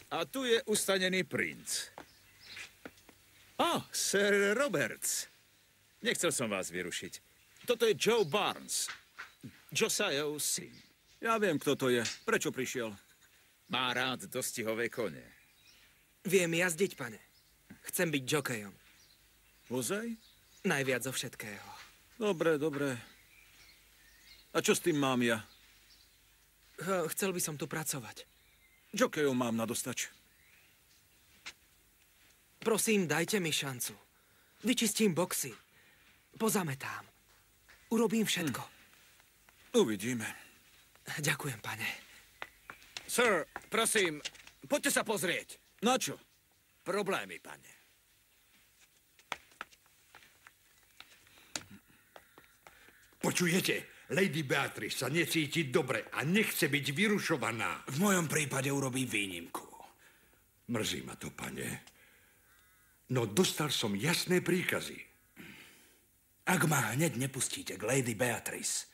A tu je ustanený princ. Sir Roberts. Nechcel som vás vyrušiť. Toto je Joe Barnes, Josiahov syn. Ja viem, kto to je. Prečo prišiel? Má rád dostihové kone. Viem jazdiť, pane. Chcem byť jokejom. Ozaj? Najviac zo všetkého. Dobre, dobre. A čo s tým mám ja? Chcel by som tu pracovať. Jokejov mám nadostač. Prosím, dajte mi šancu. Vyčistím boxy. Pozametám. Urobím všetko. Uvidíme. Ďakujem, pane. Sir, prosím, poďte sa pozrieť. Na čo? Problémy, pane. Počujete? Lady Beatrice sa necíti dobre a nechce byť vyrušovaná. V mojom prípade urobí výnimku. Mrzí ma to, pane. No dostal som jasné príkazy. Ak ma hneď nepustíte k Lady Beatrice,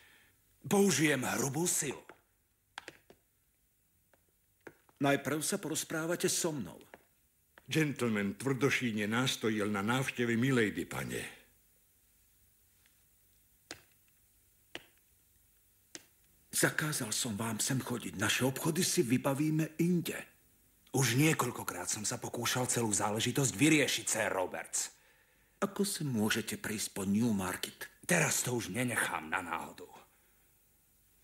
použijem hrubú silu. Najprv sa porozprávate so mnou. Gentleman tvrdošíne nástojil na návšteve milady, pane. Zakázal som vám sem chodiť. Naše obchody si vybavíme inde. Už niekoľkokrát som sa pokúšal celú záležitosť vyriešiť, Sir Roberts. Ako sa môžete prísť po Newmarket? Teraz to už nenechám na náhodu.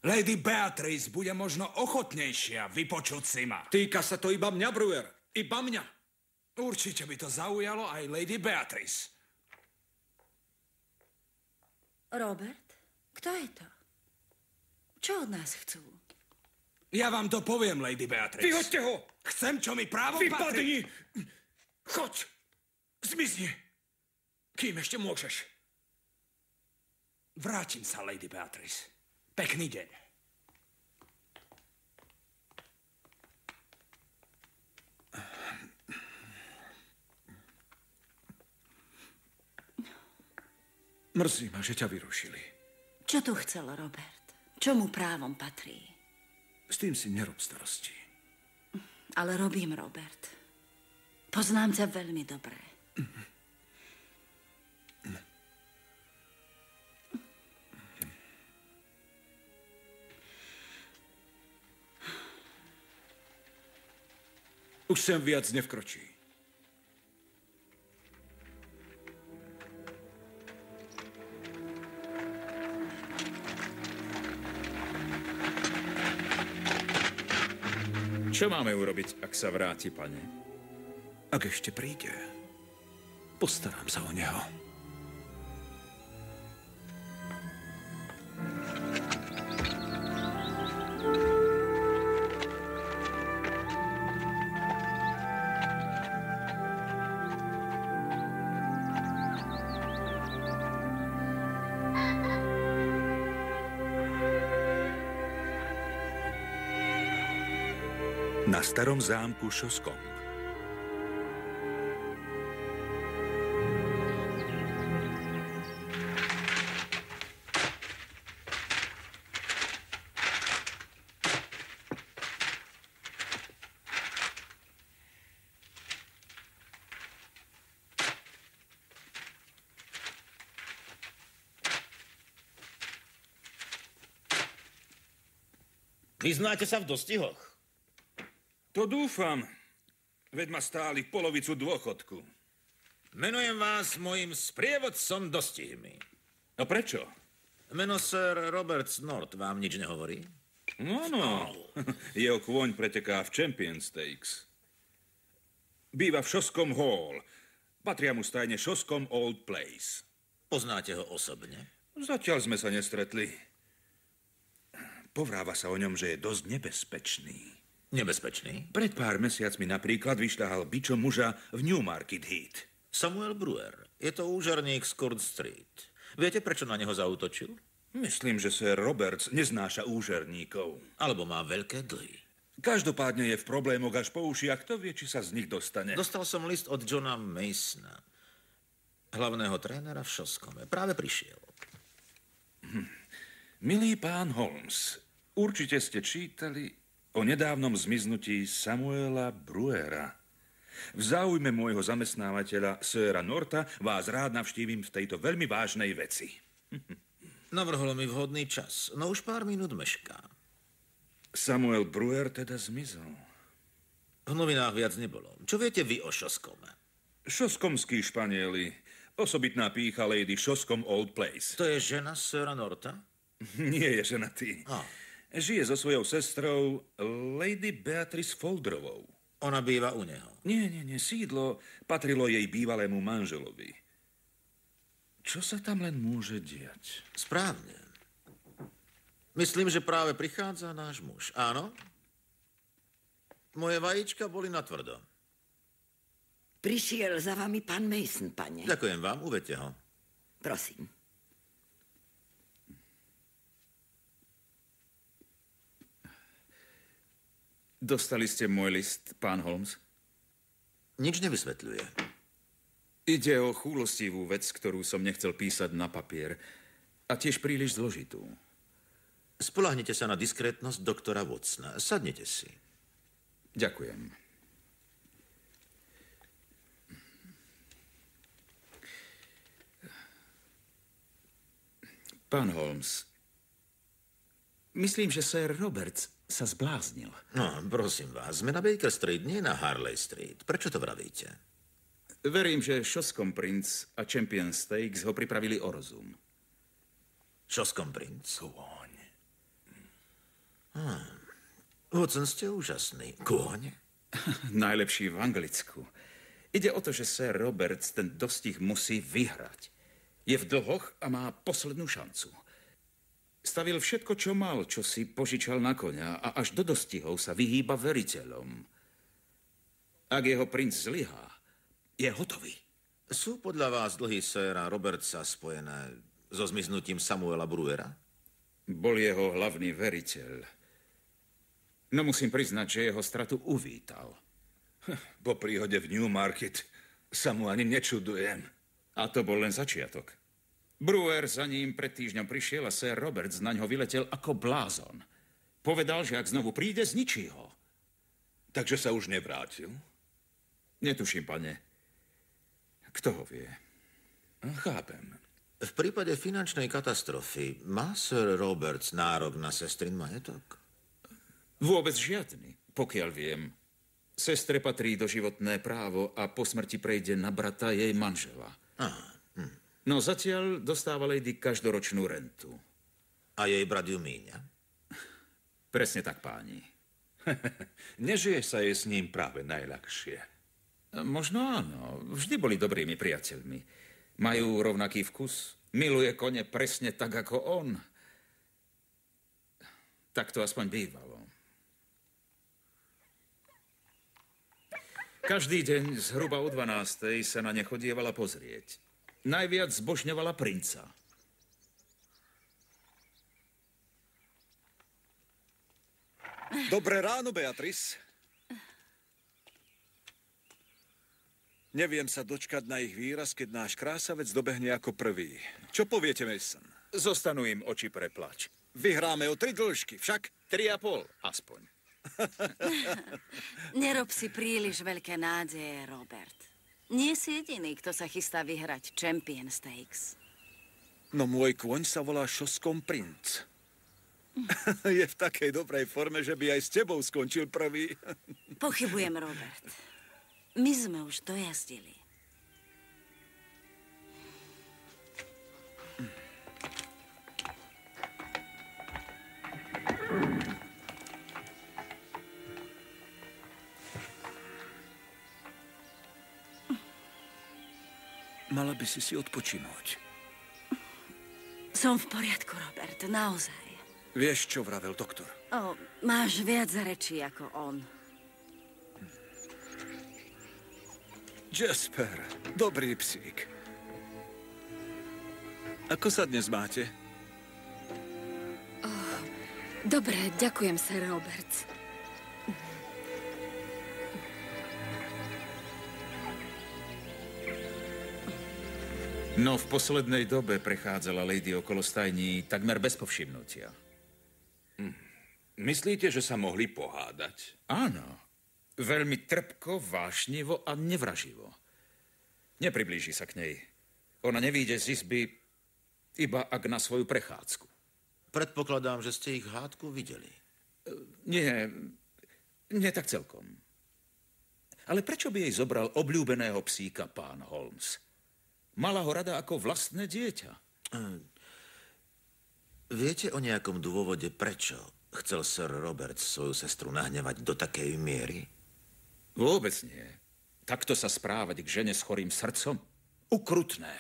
Lady Beatrice bude možno ochotnejšia vypočuť si ma. Týka sa to iba mňa, Brewer. Iba mňa. Určite by to zaujalo aj Lady Beatrice. Robert, kto je to? Čo od nás chcú? Ja vám to poviem, Lady Beatrice. Vyhoďte ho! Chcem, čo mi právom patrí. Vypadni! Choď! Zmizni! Kým ešte môžeš? Vrátim sa, Lady Beatrice. Pekný deň. Mrzí ma, že ťa vyrušili. Čo tu chcel Robert? Čo mu právom patrí? S tým si nerob starosti. Ale robím, Robert. Poznám ťa veľmi dobre. Už sem viac nevkročí. Čo máme urobiť, ak sa vráti, pane? Ak ešte príde, postarám sa o neho. Na starom zámku Šoskom. Vyznáte sa v dostihoch? To dúfam. Veď ma stáli polovicu dôchodku. Menujem vás mojim sprievodcom dostihmi. A prečo? Meno Sir Robert North vám nič nehovorí? No. Jeho kôň preteká v Champion Stakes. Býva v Šoskom Hall. Patria mu stajne Šoskom Old Place. Poznáte ho osobne? Zatiaľ sme sa nestretli. Povráva sa o ňom, že je dosť nebezpečný. Nebezpečný? Pred pár mesiacmi napríklad vyšľahal bičom muža v Newmarket Heath. Samuel Brewer. Je to úžarník z Court Street. Viete, prečo na neho zaútočil? Myslím, že Sir Roberts neznáša úžerníkov. Alebo má veľké dlhy. Každopádne je v problémoch až po uši a kto vie, či sa z nich dostane. Dostal som list od Johna Masona, hlavného trénera v Šoskome. Práve prišiel. Milý pán Holmes, určite ste čítali o nedávnom zmiznutí Samuela Brewera. V záujme môjho zamestnávateľa, Sira Norta, vás rád navštívim v tejto veľmi vážnej veci. Navrhol mi vhodný čas, no už pár minút mešká. Samuel Brewer teda zmizol. V novinách viac nebolo. Čo viete vy o Šoskome? Šoskomskí Španieli. Osobitná pýcha Lady Šoskom Old Place. To je žena Sira Norta? Nie je ženatý. A. Žije so svojou sestrou Lady Beatrice Folderovou. Ona býva u neho. Nie. Sídlo patrilo jej bývalému manželovi. Čo sa tam len môže diať? Správne. Myslím, že práve prichádza náš muž. Áno? Moje vajíčka boli natvrdo. Prišiel za vami pán Mason, pane. Ďakujem vám, uvedte ho. Prosím. Dostali ste môj list, pán Holmes? Nič nevysvetľuje. Ide o chúlostivú vec, ktorú som nechcel písať na papier. A tiež príliš zložitú. Spoľahnite sa na diskrétnosť doktora Watsona. Sadnite si. Ďakujem. Pán Holmes, myslím, že Sir Roberts sa zbláznil. No, prosím vás, sme na Baker Street, nie na Harley Street. Prečo to vravíte? Verím, že Šoskom Prince a Champion Stakes ho pripravili o rozum. Šoskom Prince? Watson, ste úžasný. Kôň? Najlepší v Anglicku. Ide o to, že Sir Roberts ten dostih musí vyhrať. Je v dlhoch a má poslednú šancu. Stavil všetko, čo mal, čo si požičal na koňa a až do dostihov sa vyhýba veriteľom. Ak jeho princ zlyhá, je hotový. Sú podľa vás dlhy Sira Robertsa spojené so zmiznutím Samuela Brewera? Bol jeho hlavný veriteľ. No musím priznať, že jeho stratu uvítal. Po príhode v Newmarket sa mu ani nečudujem. A to bol len začiatok. Brewer za ním pred týždňom prišiel a Sir Roberts na ňo vyletel ako blázon. Povedal, že ak znovu príde, zničí ho. Takže sa už nevrátil? Netuším, pane. Kto ho vie? Chápem. V prípade finančnej katastrofy má Sir Roberts nárok na sestrin majetok? Vôbec žiadny, pokiaľ viem. Sestre patrí doživotné právo a po smrti prejde na brata jej manžela. No zatiaľ dostáva Lady každoročnú rentu. A jej brat ju míňa? Presne tak, páni. Nežije sa jej s ním práve najľahšie. Možno áno. Vždy boli dobrými priateľmi. Majú rovnaký vkus. Miluje kone presne tak, ako on. Tak to aspoň bývalo. Každý deň zhruba o 12:00 sa na ne chodievala pozrieť. Najviac zbožňovala princa. Dobré ráno, Beatrice. Neviem sa dočkať na ich výraz, keď náš krásavec dobehne ako prvý. Čo poviete, Mason? Zostanú im oči pre plač. Vyhráme o 3 dĺžky, však? 3,5 aspoň. Nerob si príliš veľké nádeje, Robert. Nie si jediný, kto sa chystá vyhrať Champion Stakes. No môj kôň sa volá Šoskom Prince. Je v takej dobrej forme, že by aj s tebou skončil prvý. Pochybujem, Robert. My sme už dojazdili. Mala by si odpočinúť. Som v poriadku, Robert, naozaj. Vieš, čo vravel doktor? Máš viac rečí ako on. Jasper, dobrý psík. Ako sa dnes máte? Dobre, ďakujem, Sir Roberts. No v poslednej dobe prechádzala Lady okolo stajní takmer bez povšimnutia. Myslíte, že sa mohli pohádať? Áno. Veľmi trpko, vášnivo a nevraživo. Nepriblíži sa k nej. Ona nevíde z izby, iba ak na svoju prechádzku. Predpokladám, že ste ich hádku videli. Nie tak celkom. Ale prečo by jej zobral obľúbeného psíka pán Holmes? Mala ho rada ako vlastné dieťa. Viete o nejakom dôvode, prečo chcel Sir Robert svoju sestru nahnevať do takej miery? Vôbec nie. Takto sa správať k žene s chorým srdcom? Ukrutné.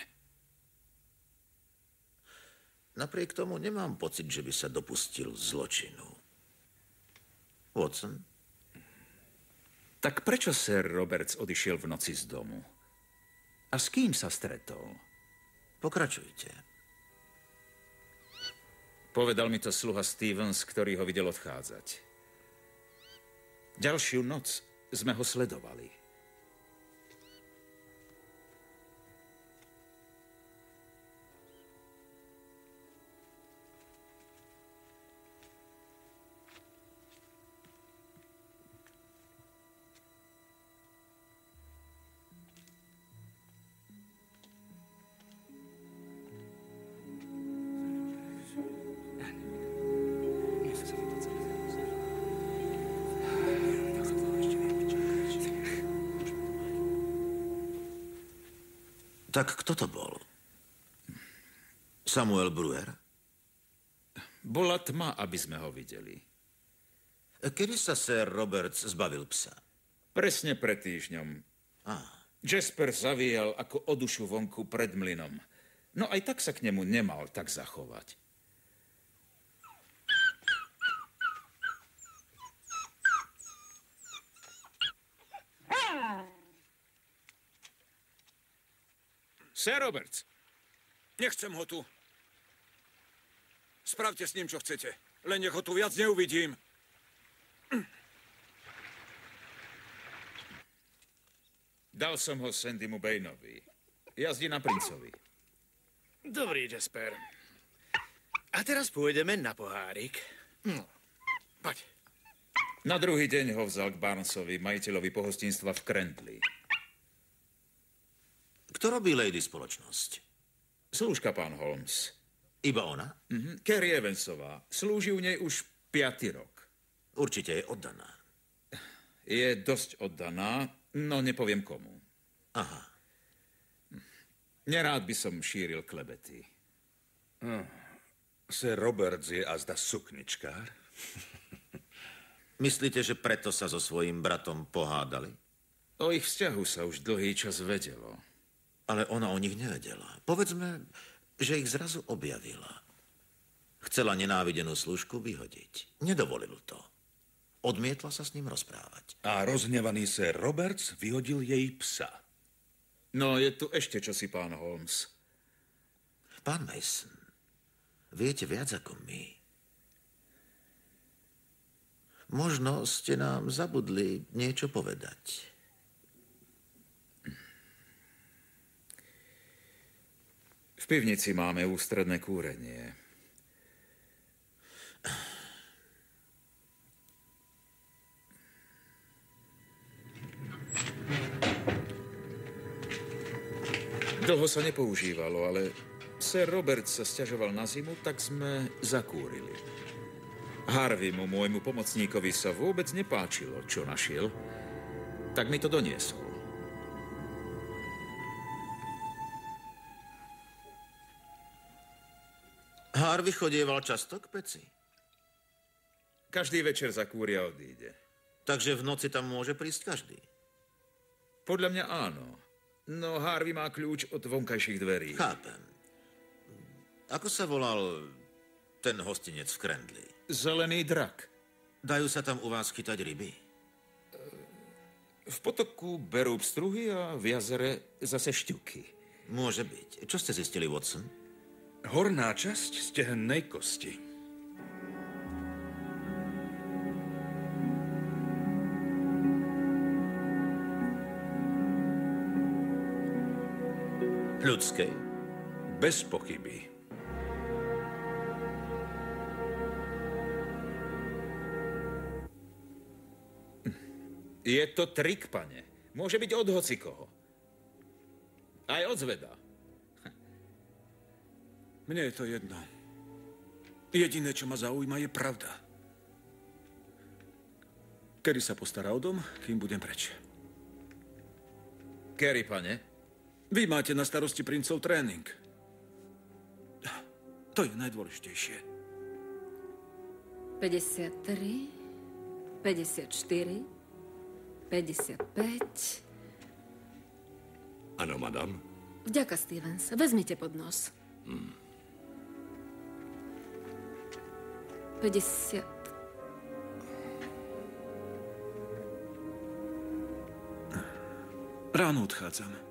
Napriek tomu nemám pocit, že by sa dopustil zločinu. Watson? Tak prečo Sir Roberts odišiel v noci z domu? A s kým sa stretol? Pokračujte. Povedal mi to sluha Stevens, ktorý ho videl odchádzať. Ďalšiu noc sme ho sledovali. Tak kto to bol? Samuel Brewer? Bola tma, aby sme ho videli. Kedy sa Sir Roberts zbavil psa? Presne pred týždňom. Jasper zavíjal ako o dušu vonku pred mlynom. No aj tak sa k nemu nemal tak zachovať. Sir Roberts, nechcem ho tu. Spravte s ním, čo chcete. Len nech ho tu viac neuvidím. Dal som ho Sandymu Bainovi. Jazdí na princovi. Dobrý, Jasper. A teraz pôjdeme na pohárik. Poď. Na druhý deň ho vzal k Barnesovi, majiteľovi pohostinstva v Crandley. Kto robí Lady spoločnosť? Slúžka, pán Holmes. Iba ona? Carrie Evansová. Slúži u nej už 5. rok. Určite je oddaná. Je dosť oddaná, no nepoviem komu. Aha. Nerád by som šíril klebety. Sir Roberts je azda sukničkár? Myslíte, že preto sa so svojím bratom pohádali? O ich vzťahu sa už dlhý čas vedelo. Ale ona o nich nevedela. Povedzme, že ich zrazu objavila. Chcela nenávidenú služku vyhodiť. Nedovolil to. Odmietla sa s ním rozprávať. A rozhnevaný Sir Roberts vyhodil jej psa. No, je tu ešte čosi, pán Holmes. Pán Mason, viete viac ako my. Možno ste nám zabudli niečo povedať. V pivnici máme ústredné kúrenie. Dlho sa nepoužívalo, ale Sir Robert sa sťažoval na zimu, tak sme zakúrili. Harveymu, môjmu pomocníkovi, sa vôbec nepáčilo, čo našiel, tak mi to doniesol. Harvey chodieval často k peci? Každý večer zakúria odíde. Takže v noci tam môže prísť každý? Podľa mňa áno. No Harvey má kľúč od vonkajších dverí. Chápem. Ako sa volal ten hostinec v Crandley? Zelený drak. Dajú sa tam u vás chytať ryby? V potoku berú pstruhy a v jazere zase šťuky. Môže byť. Čo ste zistili, Watson? Horná časť stehennej kosti. Ľudskej? Bez pochyby. Je to trik, pane. Môže byť od hocikoho. Aj od zveda. Mne je to jedno. Jediné, čo ma zaujíma, je pravda. Kedy sa postará o dom, kým budem preč? Kerry, pane. Vy máte na starosti princov tréning. To je najdôležitejšie. 53, 54, 55. Áno, madam. Vďaka, Stevens. Vezmite pod nos. 50. Ráno odchádzam.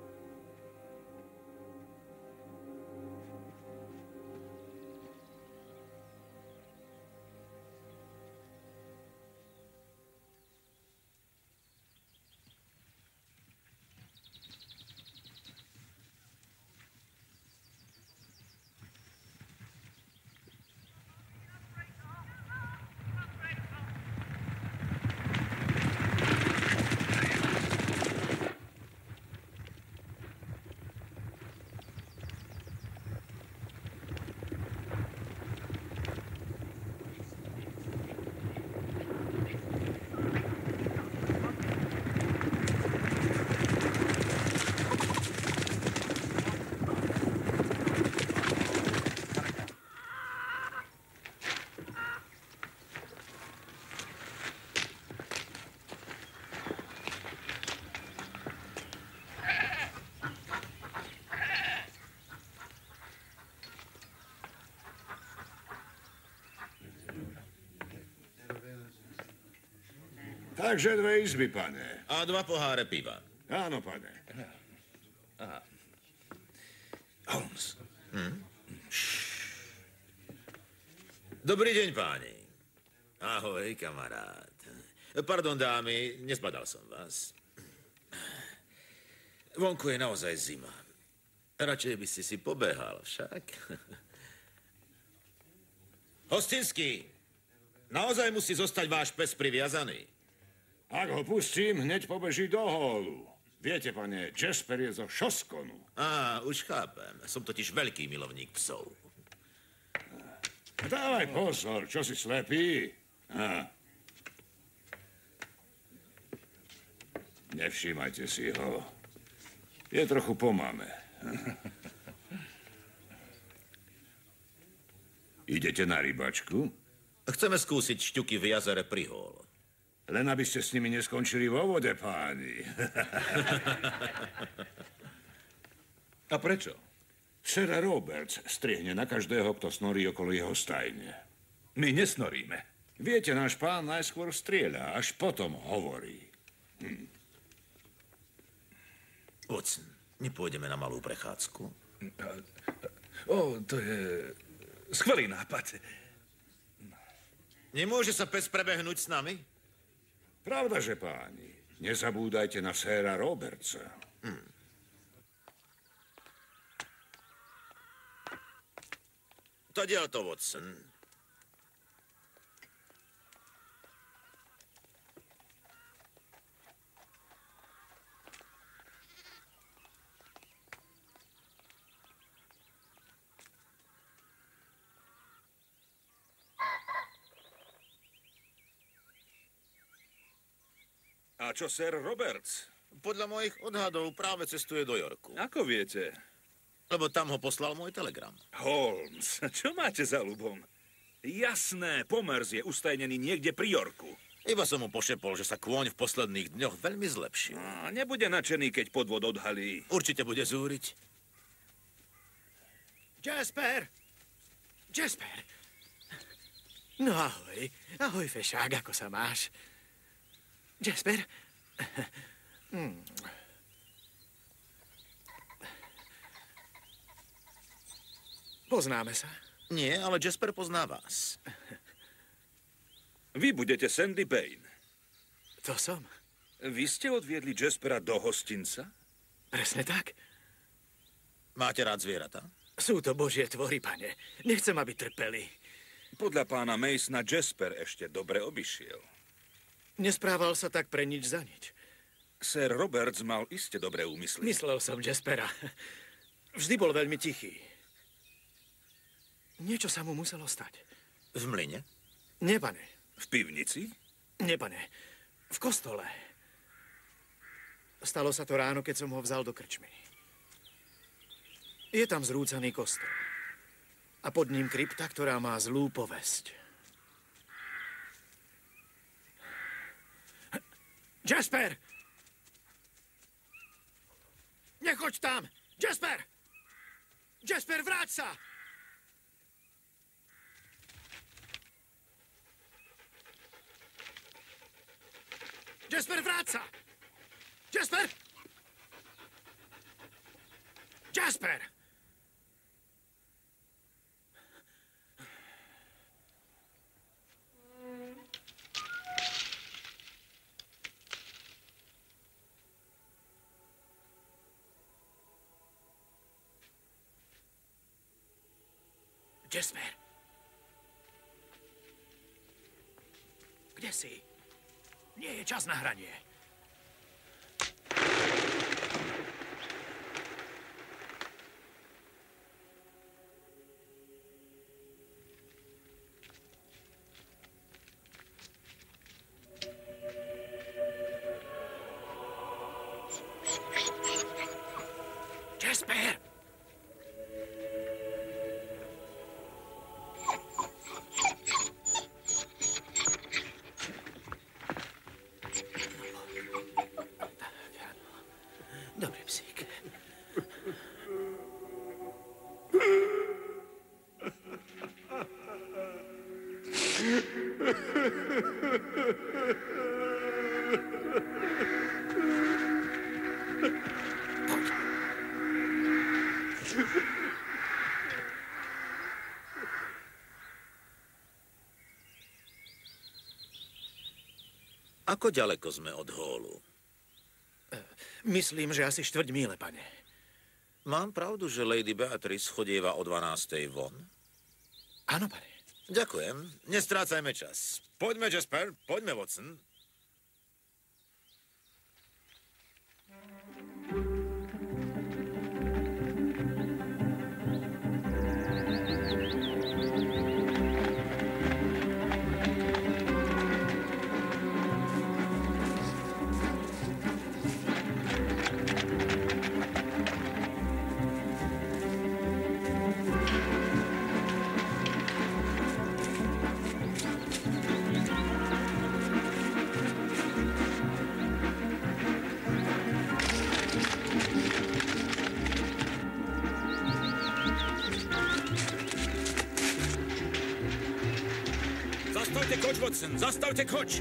Takže 2 izby, pane. A 2 poháre piva. Áno, pane. Aha. Holmes. Dobrý deň, páni. Ahoj, kamarát. Pardon, dámy, nespadal som vás. Vonku je naozaj zima. Radšej by ste si pobehal však. Hostinský, naozaj musí zostať váš pes priviazaný. Ak ho pustím, hneď pobeží do hólu. Viete, pane, Jasper je zo Šoskonu. Á, už chápem. Som totiž veľký milovník psov. Dávaj pozor, čo si slepý? Nevšímajte si ho. Je trochu po mame. Idete na rybačku? Chceme skúsiť šťuky v jazere Prihol. Len aby ste s nimi neskončili vo vode, páni. A prečo? Sir Roberts strihne na každého, kto snorí okolo jeho stajne. My nesnoríme. Viete, náš pán najskôr strieľa, až potom hovorí. Watson, nepôjdeme na malú prechádzku? To je skvelý nápad. Nemôže sa pes prebehnúť s nami? Pravda, že páni. Nezabúdajte na séra Robertsa. Tadiaľ to, Watson. A čo Sir Roberts? Podľa mojich odhadov práve cestuje do Yorku. Ako viete? Lebo tam ho poslal môj telegram. Holmes, čo máte za ľubom? Jasné, Pomers je ustajnený niekde pri Yorku. Iba som mu pošepol, že sa kôň v posledných dňoch veľmi zlepšil. Nebude nadšený, keď podvod odhalí. Určite bude zúriť. Jasper! Jasper! No ahoj. Ahoj, fešák, ako sa máš? Jasper? Poznáme sa? Nie, ale Jasper pozná vás. Vy budete Sandy Payne. To som. Vy ste odviedli Jaspera do hostinca? Presne tak. Máte rád zvieratá? Sú to božie tvory, pane. Nechcem, aby trpeli. Podľa pána Masona Jasper ešte dobre obišiel. Nesprával sa tak pre nič za nič. Sir Roberts mal iste dobré úmysly. Myslel som Jaspera. Vždy bol veľmi tichý. Niečo sa mu muselo stať. V mlyne? Nie, pane. V pivnici? Nie, pane. V kostole. Stalo sa to ráno, keď som ho vzal do krčmy. Je tam zrúcaný kostol. A pod ním krypta, ktorá má zlú povesť. Jasper! Nechoď tam! Jasper! Jasper, vráť sa! Jasper, vráť sa! Jasper! Jasper! Jasper! Kde si? Nie je čas na hranie. Jasper! Dobrý psík. Ako ďaleko sme od hólu? Myslím, že asi 4 míle, pane. Mám pravdu, že Lady Beatrice chodieva o 12:00 von? Áno, pane. Ďakujem. Nestrácajme čas. Poďme, Jasper. Poďme, Watson. Zastavte koč, Watson, zastavte koč!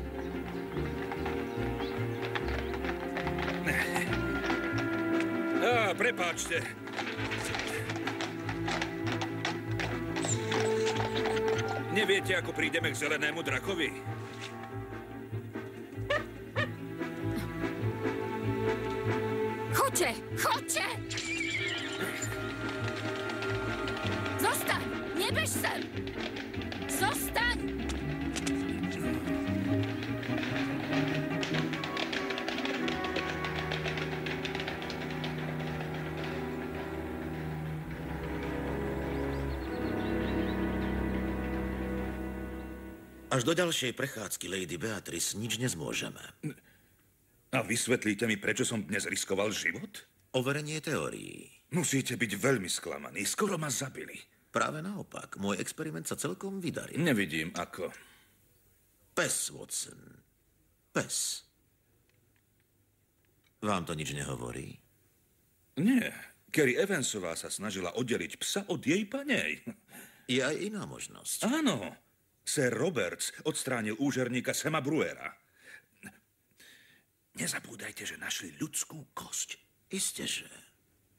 Prepáčte. Neviete, ako prídeme k zelenému drakovi? Choďte! Choďte! Zostaň! Nebež sem! Zostaň! Až do ďalšej prechádzky Lady Beatrice nič nezmôžeme. A vysvetlíte mi, prečo som dnes riskoval život? Overenie teórií. Musíte byť veľmi sklamaní. Skoro ma zabili. Práve naopak. Môj experiment sa celkom vydaril. Nevidím, ako. Pes, Watson. Pes. Vám to nič nehovorí? Nie. Carrie Evansová sa snažila oddeliť psa od jej panej. Je aj iná možnosť. Áno. Sir Roberts odstránil úžerníka Sama Bruera. Nezabúdajte, že našli ľudskú kosť. Isteže.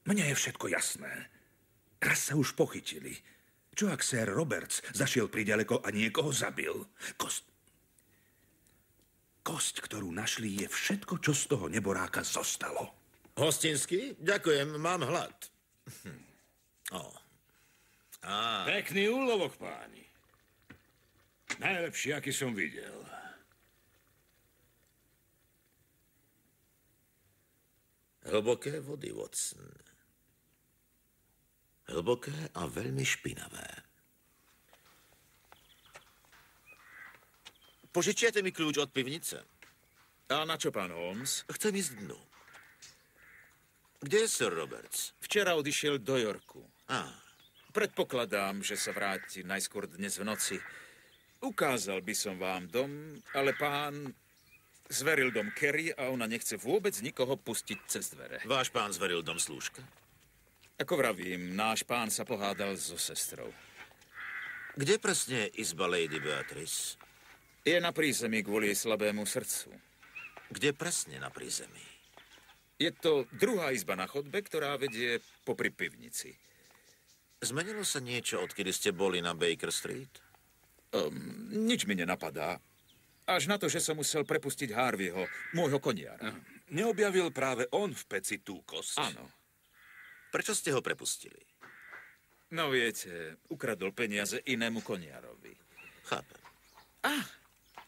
Mne je všetko jasné. Raz sa už pochytili. Čo ak Sir Roberts zašiel priďaleko a niekoho zabil? Kosť, ktorú našli, je všetko, čo z toho neboráka zostalo. Hostinský? Ďakujem, mám hlad. Pekný úlovok, páni. Najlepší, aký som videl. Hlboké vody, Watson. Hlboké a veľmi špinavé. Požičiate mi kľúč od pivnice? A na čo, pán Holmes? Chcem ísť dnu. Kde je Sir Roberts? Včera odišiel do Yorku. Á. Predpokladám, že sa vráti najskôr dnes v noci. Ukázal by som vám dom, ale pán zveril dom Kerry a ona nechce vôbec nikoho pustiť cez dvere. Váš pán zveril dom slúžke? Ako vravím, náš pán sa pohádal so sestrou. Kde presne je izba Lady Beatrice? Je na prízemí kvôli jej slabému srdcu. Kde presne na prízemí? Je to druhá izba na chodbe, ktorá vedie popri pivnici. Zmenilo sa niečo, odkedy ste boli na Baker Street? Nič mi nenapadá. Až na to, že som musel prepustiť Harveyho, môjho koniara. Neobjavil práve on v peci tú kosť? Áno. Prečo ste ho prepustili? No viete, ukradol peniaze inému koniarovi. Chápem.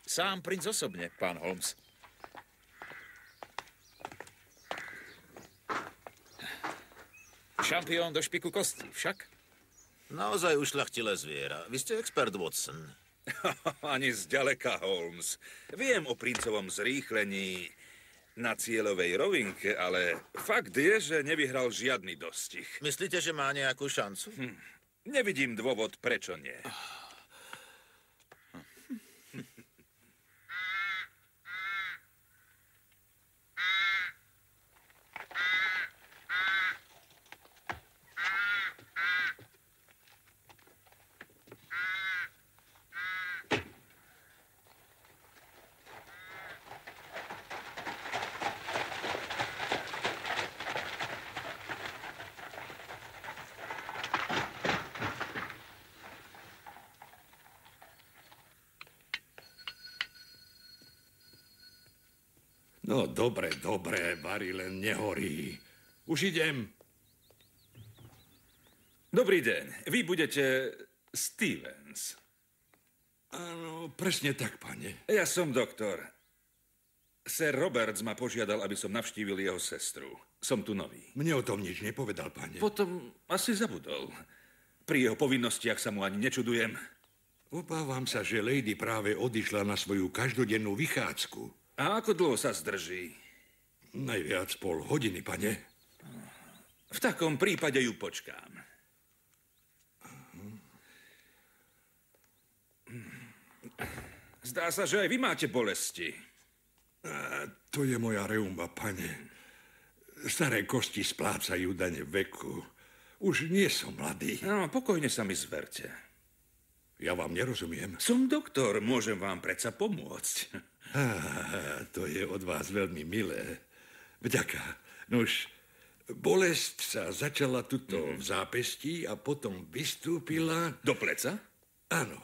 Sám princ osobne, pán Holmes. Šampión do špiku kostí, však? Naozaj ušľachtilé zviera. Vy ste expert, Watson. Ani zďaleka, Holmes. Viem o princovom zrýchlení na cieľovej rovinke, ale fakt je, že nevyhral žiadny dostih. Myslíte, že má nejakú šancu? Nevidím dôvod, prečo nie. No, dobre, Barry len nehorí. Už idem. Dobrý deň. Vy budete Stevens. Áno, presne tak, pane. Ja som doktor. Sir Roberts ma požiadal, aby som navštívil jeho sestru. Som tu nový. Mne o tom nič nepovedal, pane. Potom asi zabudol. Pri jeho povinnostiach sa mu ani nečudujem. Obávam sa, že lady práve odišla na svoju každodennú vychádzku. A ako dlho sa zdrží? Najviac pol hodiny, pane. V takom prípade ju počkám. Zdá sa, že aj vy máte bolesti. To je moja reuma, pane. Staré kosti splácajú dane veku. Už nie som mladý. No, pokojne sa mi zverte. Ja vám nerozumiem. Som doktor, môžem vám predsa pomôcť. To je od vás veľmi milé. Vďaka. Nož, bolesť sa začala tuto v zápestí a potom vystúpila... Do pleca? Áno.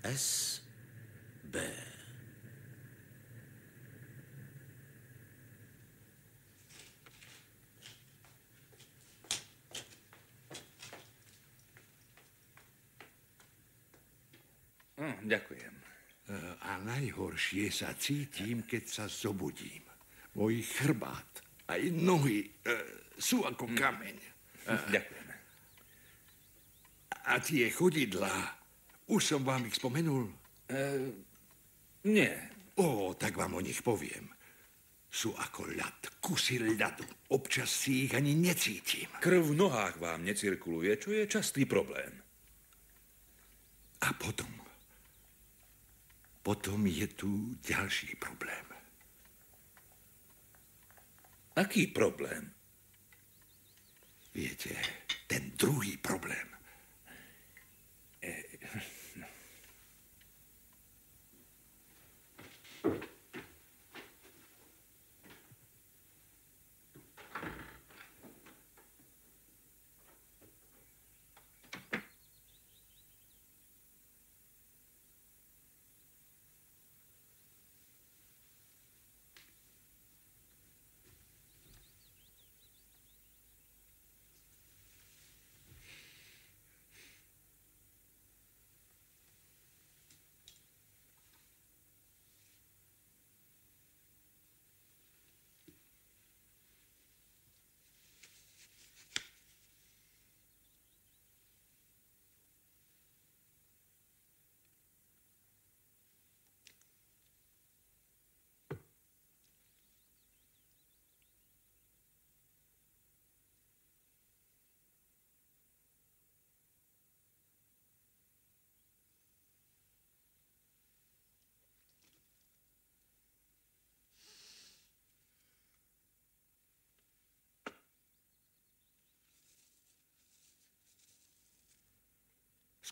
S.B. Ďakujem. A najhoršie sa cítim, keď sa zobudím. Môj chrbát, aj nohy sú ako kameň. Ďakujem. A tie chodidlá, už som vám ich spomenul? Nie. Tak vám o nich poviem. Sú ako ľad, kusy ľadu. Občas si ich ani necítim. Krv v nohách vám necirkuluje, čo je častý problém. A potom je tu ďalší problém. Aký problém? Viete, ten druhý problém.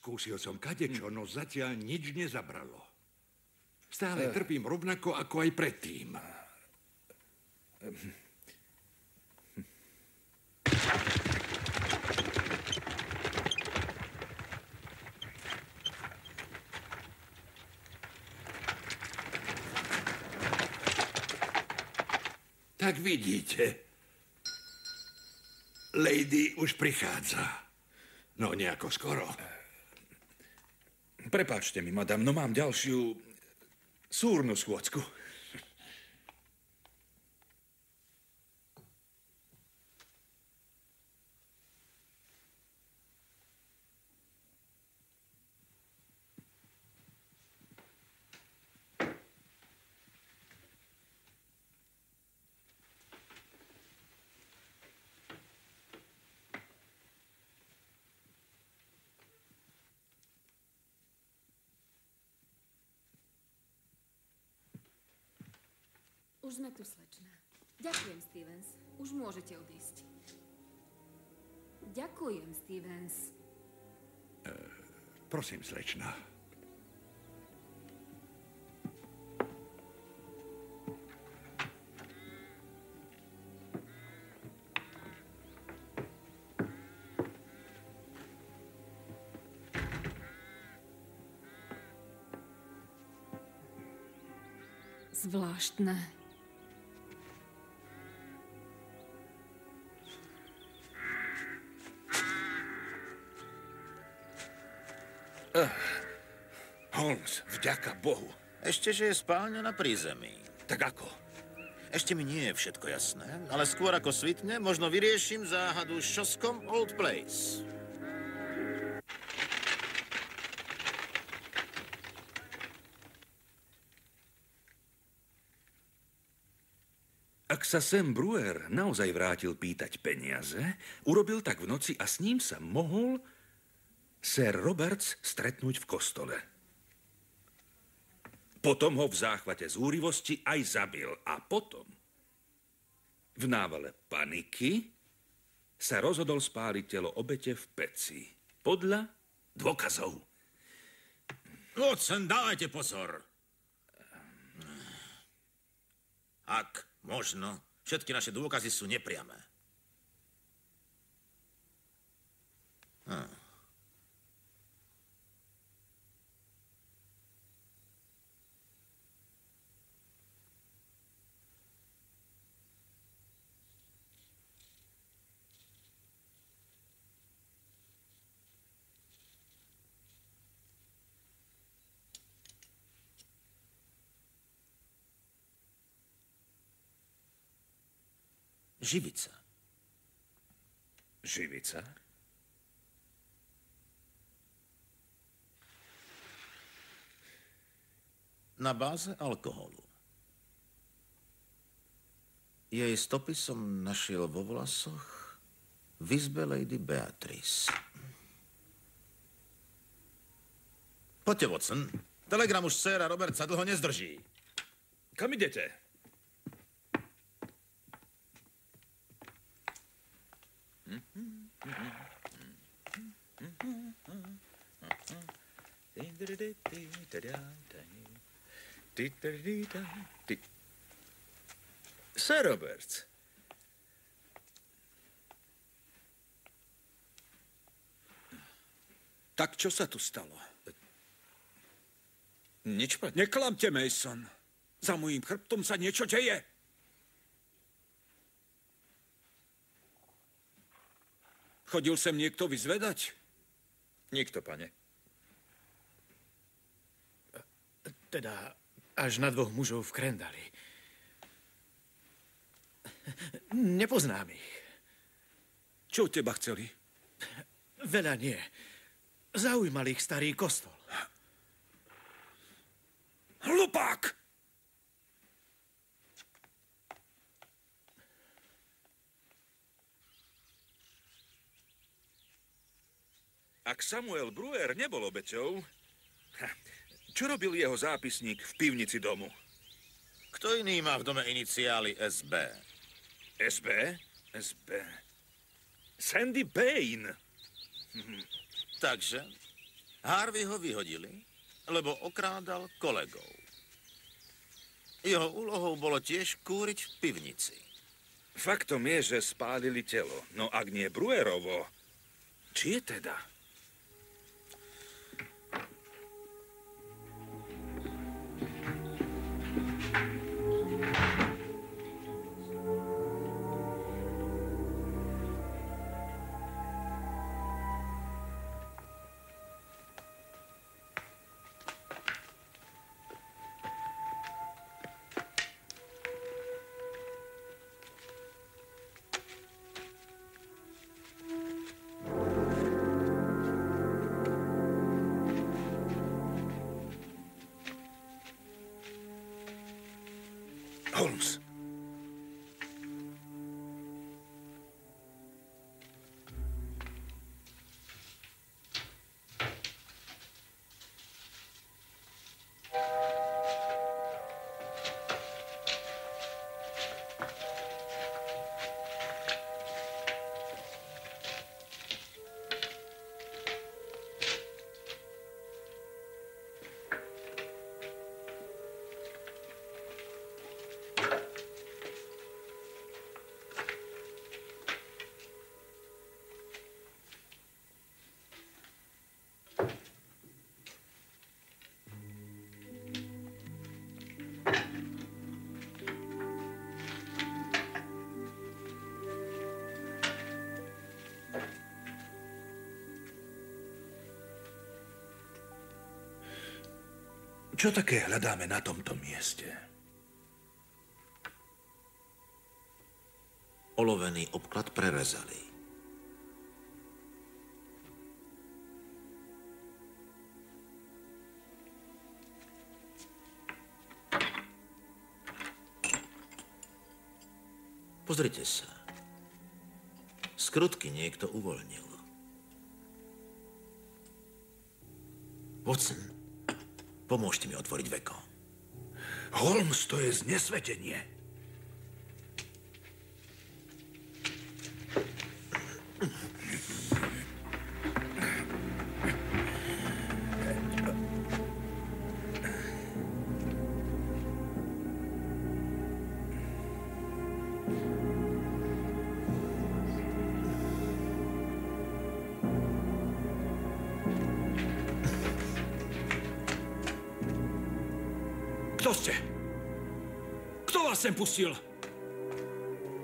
Skúsil som kadečo, no zatiaľ nič nezabralo. Stále trpím rovnako ako aj predtým. Tak vidíte, Lady už prichádza. No nejako skoro. Prepáčte mi, madam, no mám ďalšiu súrnu schôdzku. Už sme tu, slečna. Ďakujem, Stevens. Už môžete odísť. Ďakujem, Stevens. Prosím, slečna. Zvláštne. Holmes, vďaka Bohu. Ešte, že je spálňa na prízemí. Tak ako? Ešte mi nie je všetko jasné, ale skôr ako svitne, možno vyrieším záhadu s šoskom Old Place. Ak sa Sam Brewer naozaj vrátil pýtať peniaze, urobil tak v noci a s ním sa mohol Sir Roberts stretnúť v kostole. Potom ho v záchvate zúrivosti aj zabil. A potom, v návale paniky, sa rozhodol spáliť telo obete v peci. Podľa dôkazov. Watson, dávajte pozor. Ak možno, všetky naše dôkazy sú nepriame. Živica. Živica? Na báze alkoholu. Jej stopy som našiel vo vlasoch v izbe Lady Beatrice. Poďte, Watson. Telegram už séra Robert sa dlho nezdrží. Kam idete? Sir Robert. Tak čo sa tu stalo? Nič, pane. Neklamte, Mason. Za mojím chrbtom sa niečo deje. Chodil sem niekto vyzvedať? Nikto, pane. Teda až na 2 mužov v Krendali. Nepoznám ich. Čo od teba chceli? Veľa nie. Zaujímal ich starý kostol. Hlupák! Ak Samuel Brewer nebol obeťou, čo robil jeho zápisník v pivnici domu? Kto iný má v dome iniciály SB? SB? SB. Sandy Bain. Takže Harvey ho vyhodili, lebo okrádal kolegov. Jeho úlohou bolo tiež kúriť v pivnici. Faktom je, že spálili telo. No ak nie Brewerovo, či je teda? Holmes. Čo také hľadáme na tomto mieste? Olovený obklad prerezali. Pozrite sa. Skrutky niekto uvoľnil. Watson, pomôžte mi otvoriť veko. Holmes, to je znesvetenie. Kto ste? Kto vás sem pustil?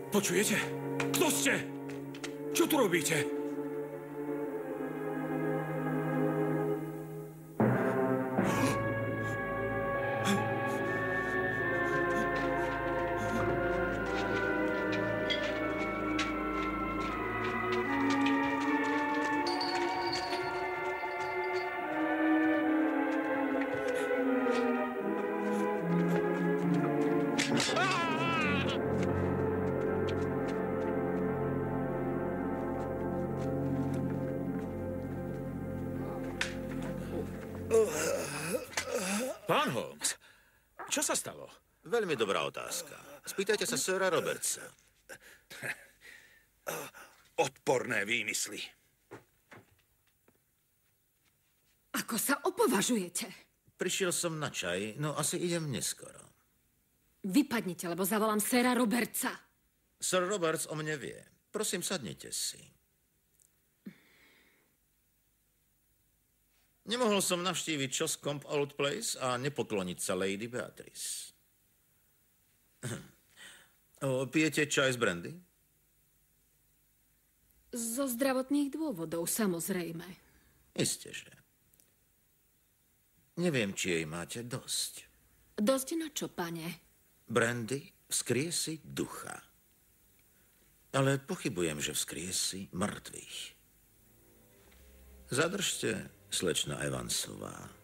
Počujete? Kto ste? Čo tu robíte? Pán Holmes, čo sa stalo? Veľmi dobrá otázka. Spýtajte sa Sira Robertsa. Odporné výmysly. Ako sa opovažujete? Prišiel som na čaj, no asi idem neskoro. Vypadnite, lebo zavolám Sira Robertsa. Sir Roberts o mne vie. Prosím, sadnite si. Nemohol som navštíviť Shoscombe Old Place a nepokloniť sa Lady Beatrice. Pijete čaj z brandy? Zo zdravotných dôvodov, samozrejme. Isteže. Neviem, či jej máte dosť. Dosť na čo, pane? Brandy vzkriesi ducha. Ale pochybujem, že vzkriesi mŕtvych. Zadržte, slečna Evansová.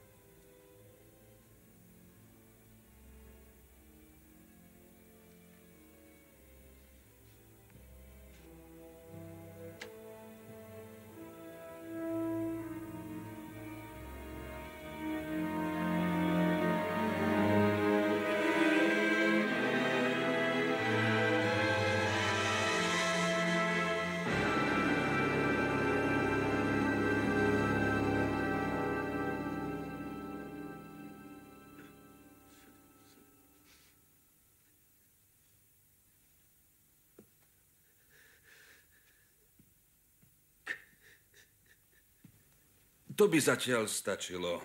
To by zatiaľ stačilo,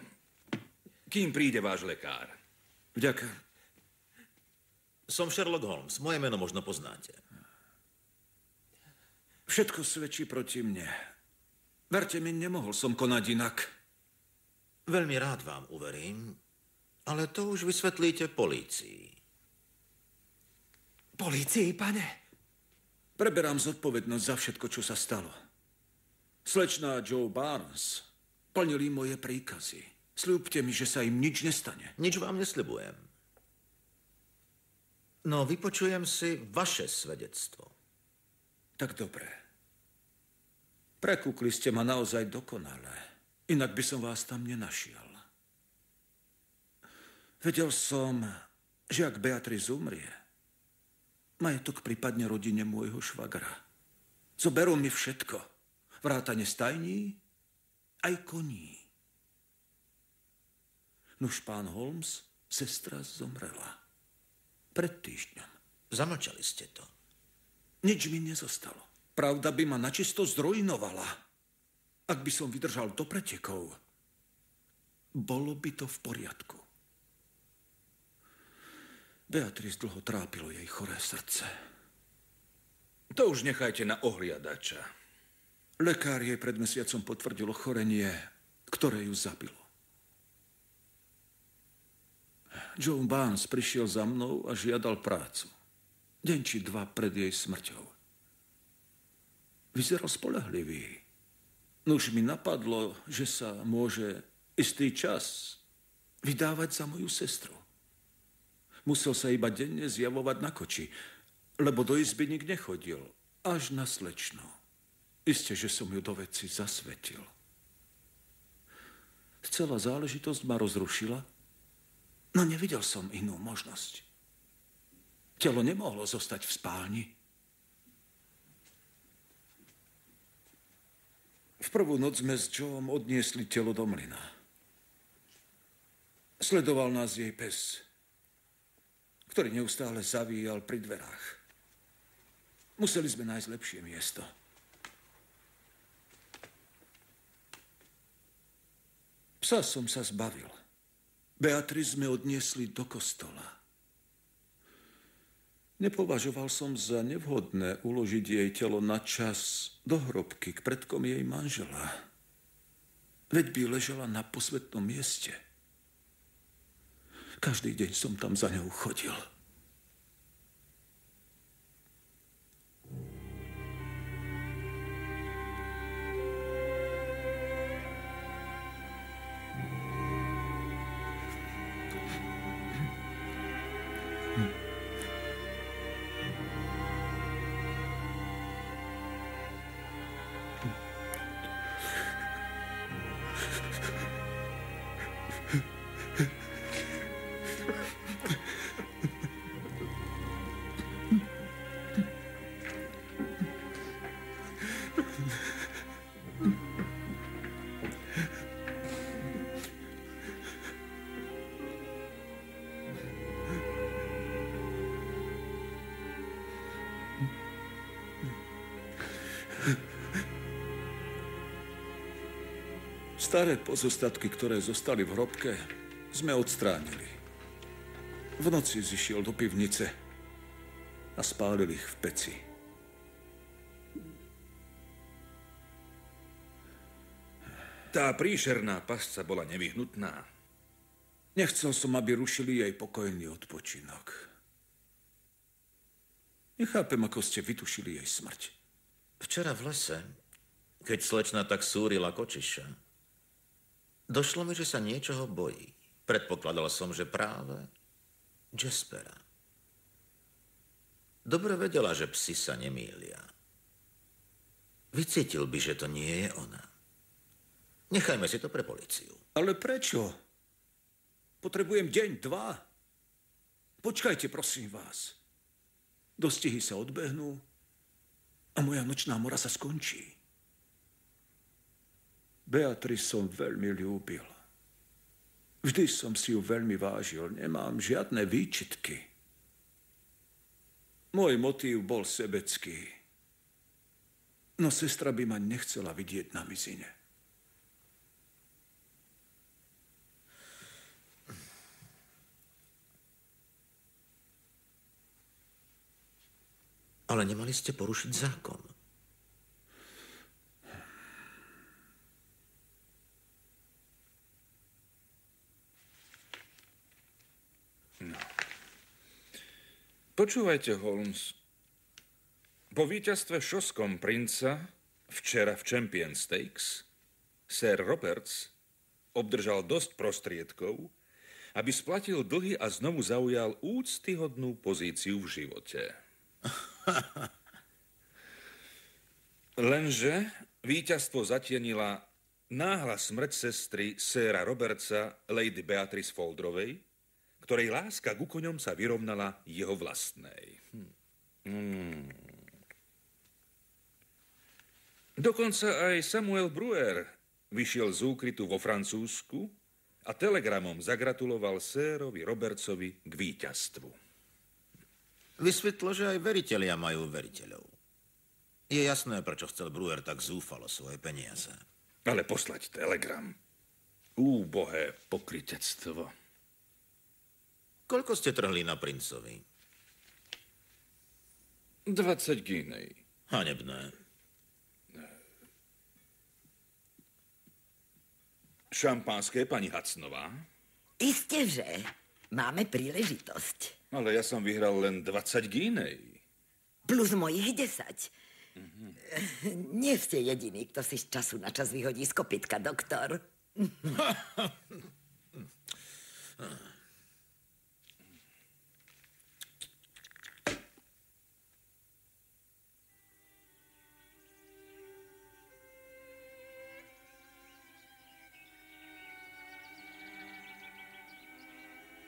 kým príde váš lekár. Vďaka. Som Sherlock Holmes. Moje meno možno poznáte. Všetko svedčí proti mne. Verte mi, nemohol som konať inak. Veľmi rád vám uverím, ale to už vysvetlíte polícii. Polícii, pane? Preberám zodpovednosť za všetko, čo sa stalo. Slečná Joe Barnes plnili moje príkazy. Sľúbte mi, že sa im nič nestane. Nič vám nesľubujem. No, vypočujem si vaše svedectvo. Tak dobre. Prekúkli ste ma naozaj dokonale. Inak by som vás tam nenašiel. Vedel som, že ak Beatrice umrie, majetok pripadne rodine môjho švagra. Zoberú mi všetko. Vrátane stajní, aj koní. Nuž, pán Holmes, sestra zomrela. Pred týždňom. Zamlčali ste to. Nič mi nezostalo. Pravda by ma načisto zrujnovala. Ak by som vydržal do pretekov, bolo by to v poriadku. Beatrice dlho trápilo jej choré srdce. To už nechajte na ohliadača. Lekár jej pred mesiacom potvrdil ochorenie, ktoré ju zabilo. Joe Barnes prišiel za mnou a žiadal prácu. Deň či dva pred jej smrťou. Vyzeral spoľahlivý. Nuž mi napadlo, že sa môže istý čas vydávať za moju sestru. Musel sa iba denne zjavovať na koči, lebo do izby nik nechodil, až na slečnu. Isté, že som ju do veci zasvetil. Celá záležitosť ma rozrušila, no nevidel som inú možnosť. Telo nemohlo zostať v spálni. V prvú noc sme s Joeom odniesli telo do mlyna. Sledoval nás jej pes, ktorý neustále zavíjal pri dverách. Museli sme nájsť lepšie miesto. Psa som sa zbavil. Beatrice sme odniesli do kostola. Nepovažoval som za nevhodné uložiť jej telo na čas do hrobky k predkom jej manžela. Veď by ležela na posvätnom mieste. Každý deň som tam za ňou chodil. Staré pozostatky, ktoré zostali v hrobke, sme odstránili. V noci zišiel do pivnice a spálil ich v peci. Tá príšerná pasca bola nevyhnutná. Nechcel som, aby rušili jej pokojný odpočinok. Nechápem, ako ste vytušili jej smrť. Včera v lese, keď slečna tak súrila kočiša, došlo mi, že sa niečoho bojí. Predpokladal som, že práve Jaspera. Dobre vedela, že psi sa nemýlia. Vycítil by, že to nie je ona. Nechajme si to pre políciu. Ale prečo? Potrebujem deň, 2. Počkajte, prosím vás. Dostihy sa odbehnú a moja nočná mora sa skončí. Beatrice som veľmi ľúbil. Vždy som si ju veľmi vážil. Nemám žiadne výčitky. Môj motív bol sebecký. No sestra by ma nechcela vidieť na mizine. Ale nemali ste porušiť zákon. No. Počúvajte, Holmes. Po víťazstve šoskom princa včera v Champion Stakes Sir Roberts obdržal dosť prostriedkov, aby splatil dlhy a znovu zaujal úctyhodnú pozíciu v živote. Lenže víťazstvo zatienila náhla smrť sestry Sira Robertsa, Lady Beatrice Foldrovej, ktorej láska ku koňom sa vyrovnala jeho vlastnej. Dokonca aj Samuel Brewer vyšiel z úkrytu vo Francúzsku a telegramom zagratuloval Sirovi Robertsovi k víťazstvu. Vysvetlo, že aj veritelia majú veriteľov. Je jasné, prečo chcel Brewer tak zúfalo svoje peniaze. Ale poslať telegram. Úbohé pokrytectvo. Koľko ste trhli na princovi? 20 guinej. Hanebné. Šampanské, pani Hudsonová? Isteže. Máme príležitosť. Ale ja som vyhral len 20 guinej. Plus mojich 10. Nie ste jediný, kto si z času na čas vyhodí z kopytka, doktor.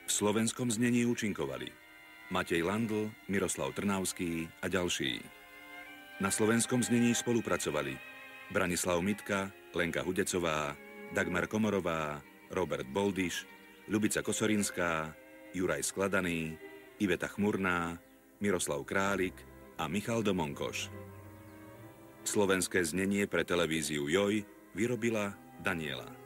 V slovenskom znení účinkovali Matej Landl, Miroslav Trnavský a ďalší. Na slovenskom znení spolupracovali Branislav Mitka, Lenka Hudecová, Dagmar Komorová, Robert Boldiš, Ľubica Kosorinská, Juraj Skladaný, Iveta Chmurná, Miroslav Králik a Michal Domonkoš. Slovenské znenie pre televíziu JOJ vyrobila Daniela.